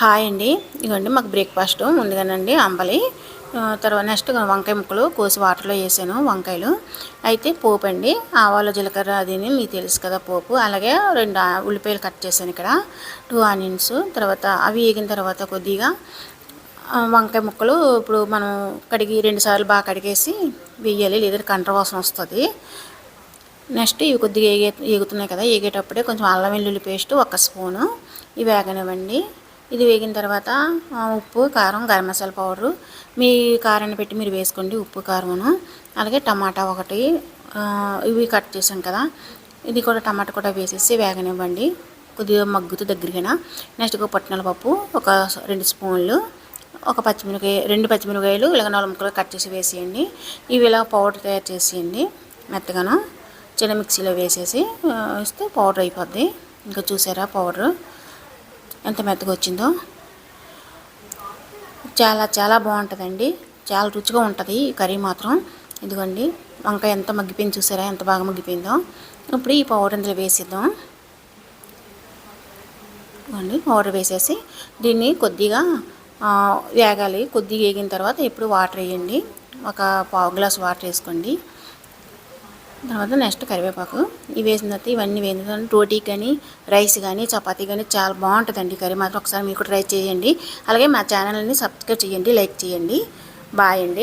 Hi అండి. ఇదిగోండి మాకు బ్రేక్ఫాస్ట్ ముందుగానండి అంబలి, తర్వాత నెక్స్ట్ వంకాయ ముక్కలు కోసి వాటర్లో వేసాను. వంకాయలు అయితే పోపు అండి, ఆవాలు జీలకర్ర అదిని మీకు తెలుసు కదా పోపు. అలాగే 2 ఉల్లిపాయలు కట్ చేశాను, ఇక్కడ 2 ఆనియన్స్. తర్వాత అవి వేగిన తర్వాత కొద్దిగా వంకాయ ముక్కలు ఇప్పుడు మనం కడిగి 2 సార్లు బాగా కడిగేసి వేయాలి, లేదా కంట్ర వాసన వస్తుంది. నెక్స్ట్ ఇవి కొద్దిగా వేగుతున్నాయి కదా, వేగేటప్పుడే కొంచెం అల్లం వెల్లుల్లి పేస్ట్ 1 స్పూను ఇవి వేగనివ్వండి. ఇది వేగిన తర్వాత ఉప్పు, కారం, గరం మసాలా పౌడరు మీ కారాన్ని పెట్టి మీరు వేసుకోండి, ఉప్పు కారమును. అలాగే టమాటా 1 ఇవి కట్ చేసాం కదా, ఇది కూడా టమాటా కూడా వేసేసి వేగనివ్వండి కొద్దిగా మగ్గుతూ దగ్గరగా. నెక్స్ట్ పుట్నాల పప్పు 2 స్పూన్లు, 2 పచ్చిమిరపకాయలు ఇలాగ 4 ముక్కలు కట్ చేసి వేసేయండి. ఇవి ఇలా పౌడర్ తయారు చేసేయండి మెత్తగాను. చిన్న మిక్సీలో వేసేసి ఇస్తే పౌడర్ అయిపోద్ది. ఇంకా చూసారా పౌడరు ఎంత మెత్తగా వచ్చిందో. చాలా చాలా బాగుంటుందండి, చాలా రుచిగా ఉంటుంది ఈ కర్రీ మాత్రం. ఇదిగోండి వంకాయ ఎంత మగ్గిపోయింది చూసారా, ఎంత బాగా మగ్గిపోయిందో. ఇప్పుడు ఈ పౌడర్ ఇందులో వేసిద్దాం. ఇదిగోండి పౌడర్ వేసేసి దీన్ని కొద్దిగా వేగాలి. కొద్దిగా వేగిన తర్వాత ఇప్పుడు వాటర్ వేయండి, 1 గ్లాస్ వాటర్ వేసుకోండి. తర్వాత నెక్స్ట్ కరివేపాకు ఇవి వేసిన తర్వాత ఇవన్నీ వేసిన తర్వాత రోటీ కానీ రైస్ కానీ చపాతీ కానీ చాలా బాగుంటుందండి కర్రీ మాత్రం. ఒకసారి మీరు కూడా ట్రై చేయండి. అలాగే మా ఛానల్ని సబ్స్క్రైబ్ చేయండి, లైక్ చేయండి. బాయ్ అండి.